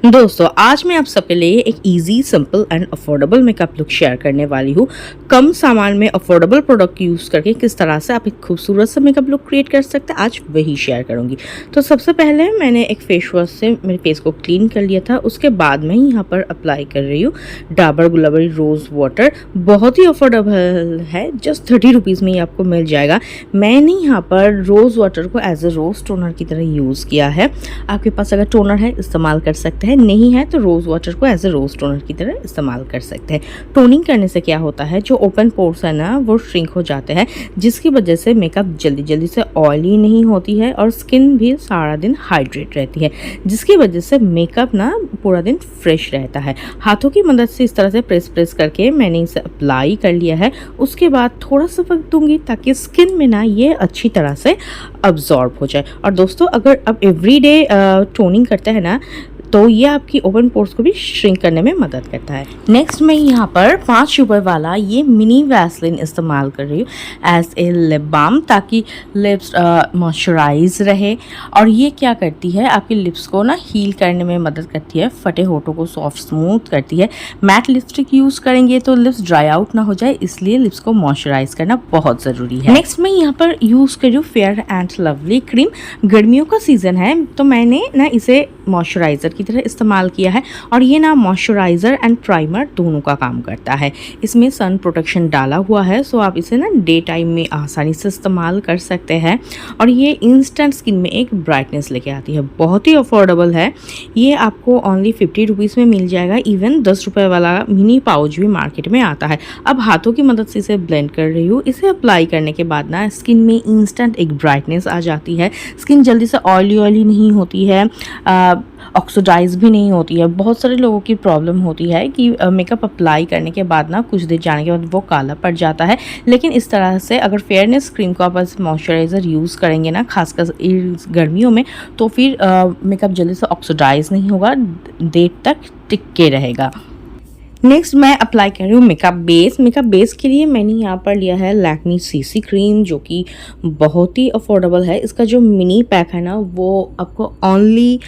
दोस्तों आज मैं आप सबके लिए एक easy simple and affordable makeup look share करने वाली हूँ। कम सामान में अफोर्डेबल प्रोडक्ट यूज़ करके किस तरह से आप एक खूबसूरत सा मेकअप लुक क्रिएट कर सकते हैं, आज वही शेयर करूँगी। तो सबसे पहले मैंने एक फेस वॉश से मेरे फेस को क्लीन कर लिया था। उसके बाद मैं यहाँ पर अप्लाई कर रही हूँ डाबर गुलाबरी रोज़ वाटर। बहुत ही अफोर्डेबल है, जस्ट 30 रुपीज़ में ही आपको मिल जाएगा। मैंने यहाँ पर रोज़ वाटर को एज ए रोज़ टोनर की तरह यूज़ किया है। आपके पास अगर टोनर है इस्तेमाल कर सकते हैं, नहीं है तो रोज़ वाटर को एज ए रोज़ टोनर की तरह इस्तेमाल कर सकते हैं। टोनिंग करने से क्या होता है, जो ओपन पोर्स है ना वो श्रिंक हो जाते हैं, जिसकी वजह से मेकअप जल्दी जल्दी से ऑयली नहीं होती है और स्किन भी सारा दिन हाइड्रेट रहती है, जिसकी वजह से मेकअप ना पूरा दिन फ्रेश रहता है। हाथों की मदद से इस तरह से प्रेस करके मैंने इसे अप्लाई कर लिया है। उसके बाद थोड़ा सा वक्त दूंगी ताकि स्किन में ना ये अच्छी तरह से अब्जॉर्ब हो जाए। और दोस्तों अगर आप एवरीडे टोनिंग करते हैं ना तो ये आपकी ओपन पोर्स को भी श्रिंक करने में मदद करता है। नेक्स्ट मैं यहाँ पर 5 रुपये वाला ये मिनी वैसलिन इस्तेमाल कर रही हूँ एज ए लिप बाम, ताकि लिप्स मॉइस्चराइज रहे। और ये क्या करती है, आपके लिप्स को ना हील करने में मदद करती है, फटे होठों को सॉफ्ट स्मूथ करती है। मैट लिपस्टिक यूज़ करेंगे तो लिप्स ड्राई आउट ना हो जाए, इसलिए लिप्स को मॉइस्चराइज करना बहुत ज़रूरी है। नेक्स्ट मैं यहाँ पर यूज़ कर रही हूँ फेयर एंड लवली क्रीम। गर्मियों का सीज़न है तो मैंने ना इसे मॉइस्चराइज़र की तरह इस्तेमाल किया है। और ये ना मॉइस्चराइज़र एंड प्राइमर दोनों का काम करता है। इसमें सन प्रोटेक्शन डाला हुआ है, सो आप इसे ना डे टाइम में आसानी से इस्तेमाल कर सकते हैं। और ये इंस्टेंट स्किन में एक ब्राइटनेस लेके आती है। बहुत ही अफोर्डेबल है, ये आपको ओनली 50 रुपीज़ में मिल जाएगा। इवन 10 रुपये वाला मिनी पाउच भी मार्केट में आता है। अब हाथों की मदद से इसे ब्लेंड कर रही हूँ। इसे अप्लाई करने के बाद ना स्किन में इंस्टेंट एक ब्राइटनेस आ जाती है। स्किन जल्दी से ऑयली नहीं होती है, ऑक्सीडाइज भी नहीं होती है। बहुत सारे लोगों की प्रॉब्लम होती है कि मेकअप अप्लाई करने के बाद ना कुछ देर जाने के बाद वो काला पड़ जाता है, लेकिन इस तरह से अगर फेयरनेस क्रीम को आप मॉइस्चराइज़र यूज़ करेंगे ना, खासकर गर्मियों में, तो फिर मेकअप जल्दी से ऑक्सीडाइज नहीं होगा, देर तक टिक के रहेगा। नेक्स्ट मैं अप्लाई कर रही हूँ मेकअप बेस। मेकअप बेस के लिए मैंने यहाँ पर लिया है लैक्मी सीसी क्रीम, जो कि बहुत ही अफोर्डेबल है। इसका जो मिनी पैक है ना वो आपको ओनली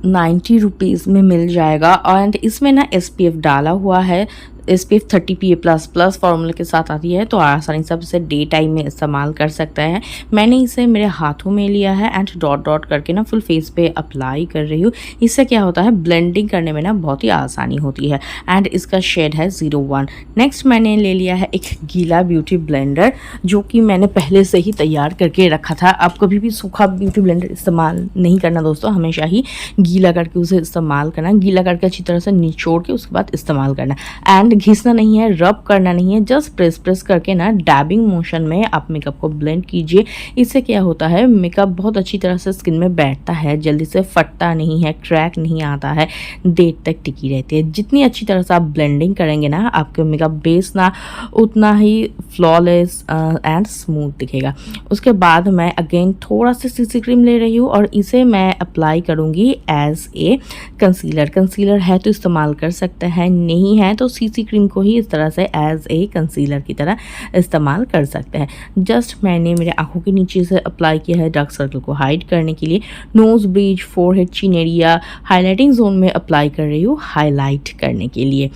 90 रुपीज़ में मिल जाएगा। एंड इसमें ना SPF डाला हुआ है। SPF 30 PA++ फार्मूले के साथ आती है, तो आसानी से इसे डे टाइम में इस्तेमाल कर सकते हैं। मैंने इसे मेरे हाथों में लिया है एंड डॉट डॉट करके ना फुल फेस पे अप्लाई कर रही हूँ। इससे क्या होता है, ब्लेंडिंग करने में ना बहुत ही आसानी होती है। एंड इसका शेड है 01। नेक्स्ट मैंने ले लिया है एक गीला ब्यूटी ब्लेंडर, जो कि मैंने पहले से ही तैयार करके रखा था। आप कभी भी सूखा ब्यूटी ब्लेंडर इस्तेमाल नहीं करना दोस्तों, हमेशा ही गीला करके उसे इस्तेमाल करना। गीला करके अच्छी तरह से निचोड़ के उसके बाद इस्तेमाल करना। एंड घिसना नहीं है, रब करना नहीं है, जस्ट प्रेस करके ना डैबिंग मोशन में आप मेकअप को ब्लेंड कीजिए। इससे क्या होता है, मेकअप बहुत अच्छी तरह से स्किन में बैठता है, जल्दी से फटता नहीं है, क्रैक नहीं आता है, देर तक टिकी रहती है। जितनी अच्छी तरह से आप ब्लेंडिंग करेंगे ना, आपके मेकअप बेस ना उतना ही फ्लॉलेस एंड स्मूथ दिखेगा। उसके बाद मैं अगेन थोड़ा सा सीसी क्रीम ले रही हूँ और इसे मैं अप्लाई करूँगी एज ए कंसीलर। कंसीलर है तो इस्तेमाल कर सकते हैं, नहीं है तो सीसी क्रीम को ही इस तरह से एज ए कंसीलर की तरह इस्तेमाल कर सकते हैं। जस्ट मैंने मेरे आंखों के नीचे से अप्लाई किया है डार्क सर्कल को हाइड करने के लिए। Nose bridge, forehead, chin area, highlighting zone में अप्लाई कर रही हूँ हाईलाइट करने के लिए।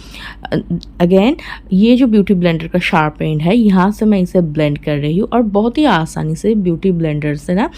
अगेन ये जो ब्यूटी ब्लेंडर का शार्प एंड है, यहाँ से मैं इसे ब्लेंड कर रही हूँ और बहुत ही आसानी से ब्यूटी ब्लेंडर से ना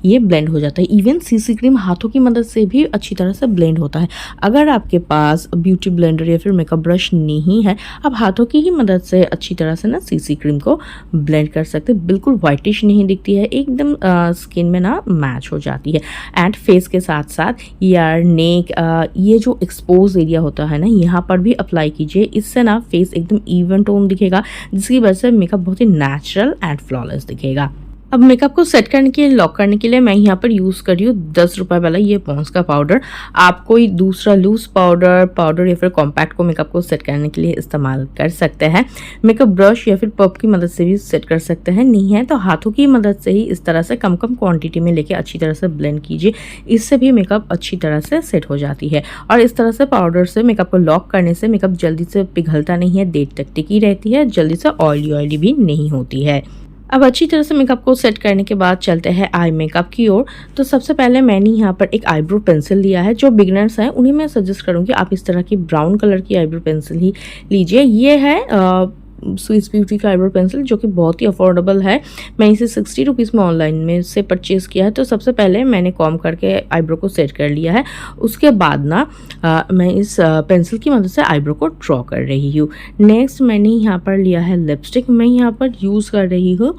ये ब्लेंड हो जाता है। इवन सीसी क्रीम हाथों की मदद से भी अच्छी तरह से ब्लेंड होता है। अगर आपके पास ब्यूटी ब्लेंडर या फिर मेकअप ब्रश नहीं है, आप हाथों की ही मदद से अच्छी तरह से ना सीसी क्रीम को ब्लेंड कर सकते हैं। बिल्कुल वाइटिश नहीं दिखती है, एकदम स्किन में ना मैच हो जाती है। एंड फेस के साथ साथ ईयर, नेक, ये जो एक्सपोज एरिया होता है ना, यहाँ पर भी अप्लाई कीजिए। इससे ना फेस एकदम इवन टोन दिखेगा, जिसकी वजह से मेकअप बहुत ही नेचुरल एंड फ्लॉलेस दिखेगा। अब मेकअप को सेट करने के लिए, लॉक करने के लिए मैं यहाँ पर यूज़ कर रही हूँ 10 रुपये वाला ये पॉन्ड्स का पाउडर। आप कोई दूसरा लूज पाउडर या फिर कॉम्पैक्ट को मेकअप को सेट करने के लिए इस्तेमाल कर सकते हैं। मेकअप ब्रश या फिर पफ की मदद से भी सेट कर सकते हैं, नहीं है तो हाथों की मदद से ही इस तरह से कम क्वांटिटी में लेके अच्छी तरह से ब्लेंड कीजिए। इससे भी मेकअप अच्छी तरह से सेट हो जाती है। और इस तरह से पाउडर से मेकअप को लॉक करने से मेकअप जल्दी से पिघलता नहीं है, देर तक टिकी रहती है, जल्दी से ऑयली भी नहीं होती है। अब अच्छी तरह से मेकअप को सेट करने के बाद चलते हैं आई मेकअप की ओर। तो सबसे पहले मैंने यहाँ पर एक आईब्रो पेंसिल लिया है। जो बिगनर्स हैं उन्हें मैं सजेस्ट करूँगी आप इस तरह की ब्राउन कलर की आईब्रो पेंसिल ही लीजिए। ये है स्विस ब्यूटी का आईब्रो पेंसिल जो कि बहुत ही अफोर्डेबल है। मैं इसे 60 रुपीज़ में ऑनलाइन में से परचेज़ किया है। तो सबसे पहले मैंने कॉम्ब करके आईब्रो को सेट कर लिया है। उसके बाद ना मैं इस पेंसिल की मदद से आईब्रो को ड्रॉ कर रही हूँ। नेक्स्ट मैंने यहाँ पर लिया है लिपस्टिक। मैं यहाँ पर यूज़ कर रही हूँ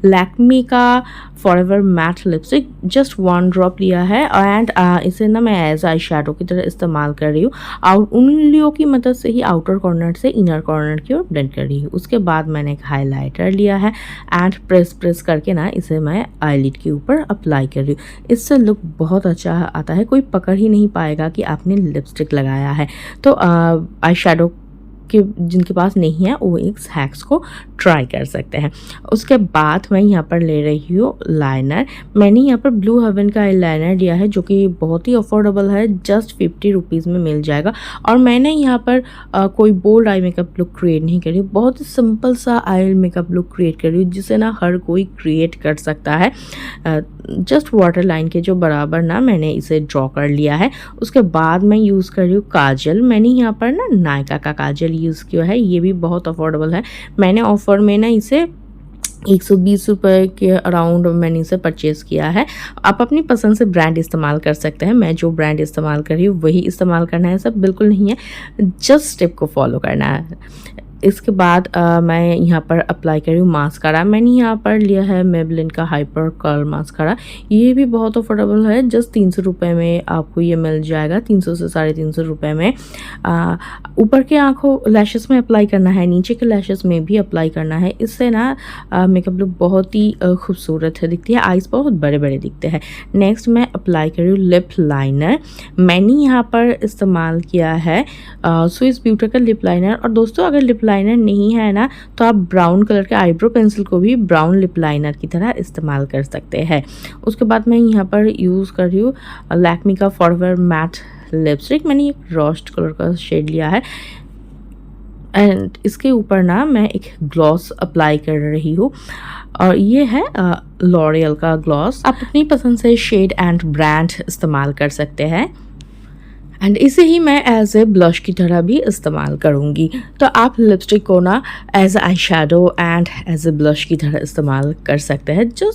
लैक्मे का forever matte lipstick. Just 1 drop लिया है एंड इसे ना मैं एज आई शेडो की तरह इस्तेमाल कर रही हूँ और उंगलियों की मदद से ही आउटर कॉर्नर से इनर कॉर्नर की ओर ब्लेंड कर रही हूँ। उसके बाद मैंने एक हाइलाइटर लिया है एंड प्रेस करके ना इसे मैं आईलिड के ऊपर अप्लाई कर रही हूँ। इससे लुक बहुत अच्छा आता है, कोई पकड़ ही नहीं पाएगा कि आपने लिपस्टिक लगाया है। तो आई शेडो कि जिनके पास नहीं है वो इस हैक्स को ट्राई कर सकते हैं। उसके बाद मैं यहाँ पर ले रही हूँ लाइनर। मैंने यहाँ पर ब्लू हेवन का लाइनर लिया है जो कि बहुत ही अफोर्डेबल है, जस्ट 50 रुपीज़ में मिल जाएगा। और मैंने यहाँ पर कोई bold eye makeup look create नहीं करी, बहुत ही सिंपल सा आई मेकअप लुक क्रिएट कर रही हूँ जिसे ना हर कोई क्रिएट कर सकता है। जस्ट वाटर लाइन के जो बराबर ना मैंने इसे ड्रॉ कर लिया है। उसके बाद मैं यूज़ कर रही हूँ काजल। मैंने यहाँ पर ना नायका का काजल यूज़ किया है, ये भी बहुत अफोर्डेबल है। मैंने ऑफर में ना इसे 120 रुपये के अराउंड मैंने इसे परचेज़ किया है। आप अपनी पसंद से ब्रांड इस्तेमाल कर सकते हैं। मैं जो ब्रांड इस्तेमाल कर रही हूँ वही इस्तेमाल करना है, सब बिल्कुल नहीं है, जस्ट स्टेप को फॉलो करना है। इसके बाद मैं यहाँ पर अप्लाई कर रही हूँ मास्कारा। मैंने यहाँ पर लिया है मेबलिन का हाइपर कर्ल मास्कारा। ये भी बहुत अफोर्डेबल है, जस्ट 300 रुपये में आपको ये मिल जाएगा, 300 से 350 रुपये में। ऊपर के आँखों लैशेस में अप्लाई करना है, नीचे के लैशेस में भी अप्लाई करना है। इससे ना मेकअप लुक बहुत ही खूबसूरत है दिखती है, आइज़ बहुत बड़े बड़े दिखते हैं। नेक्स्ट मैं अप्लाई कर रही हूँ लिप लाइनर। मैंने यहाँ पर इस्तेमाल किया है स्विस ब्यूटी का लिप लाइनर। और दोस्तों अगर लिप लाइनर नहीं है ना तो आप ब्राउन कलर के आईब्रो पेंसिल को भी ब्राउन लिप लाइनर की तरह इस्तेमाल कर सकते हैं। उसके बाद मैं यहाँ पर यूज़ कर रही हूँ लैक्मे का फॉरएवर मैट लिपस्टिक। मैंने एक रोस्ट कलर का शेड लिया है एंड इसके ऊपर ना मैं एक ग्लॉस अप्लाई कर रही हूँ और ये है लॉरियल का ग्लॉस। आप अपनी पसंद से शेड एंड ब्रांड इस्तेमाल कर सकते हैं एंड इसे ही मैं एज ए ब्लश की तरह भी इस्तेमाल करूँगी। तो आप लिपस्टिक को ना as eyeshadow and as a blush की तरह इस्तेमाल कर सकते हैं। जो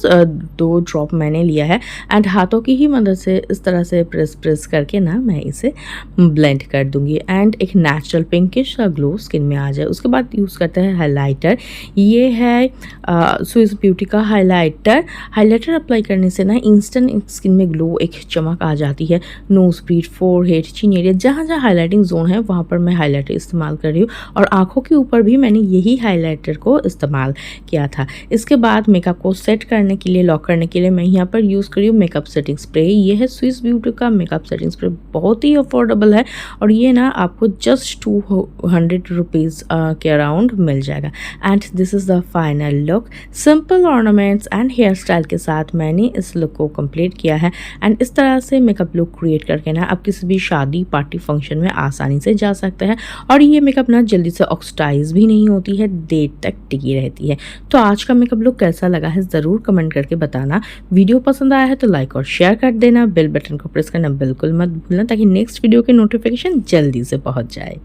2 ड्रॉप मैंने लिया है एंड हाथों की ही मदद से इस तरह से प्रेस करके ना मैं इसे ब्लेंड कर दूँगी एंड एक नेचुरल पिंकिश सा ग्लो स्किन में आ जाए। उसके बाद यूज़ करते हैं हाइलाइटर। ये है स्विस ब्यूटी का हाइलाइटर। हाइलाइटर अप्लाई करने से ना इंस्टेंट स्किन में ग्लो, एक चमक आ जाती है। Nose bridge, forehead, chin area, जहाँ जहाँ हाइलाइटिंग जोन है वहाँ पर मैं हाइलाइटर इस्तेमाल कर रही हूँ और आँखों के ऊपर भी मैंने यही हाइलाइटर को इस्तेमाल किया था। इसके बाद मेकअप को सेट करने के लिए, लॉक करने के लिए मैं यहाँ पर यूज़ कर रही हूँ मेकअप सेटिंग स्प्रे। ये है स्विस ब्यूटी का मेकअप सेटिंग स्प्रे, बहुत ही अफोर्डेबल है और ये ना आपको जस्ट 200 रुपीज़ के अराउंड मिल जाएगा। And this is the final look. Simple ornaments and hairstyle के साथ मैंने इस लुक को कंप्लीट किया है एंड इस तरह से मेकअप लुक क्रिएट करके ना आप किसी भी शादी पार्टी फंक्शन में आसानी से जा सकते हैं और ये मेकअप ना जल्दी से ऑक्सीडाइज भी नहीं होती है, देर तक टिकी रहती है। तो आज का मेकअप लुक कैसा लगा है ज़रूर कमेंट करके बताना। वीडियो पसंद आया है तो लाइक और शेयर कर देना, बेल बटन को प्रेस करना बिल्कुल मत भूलना ताकि नेक्स्ट वीडियो के नोटिफिकेशन जल्दी से पहुंच जाए।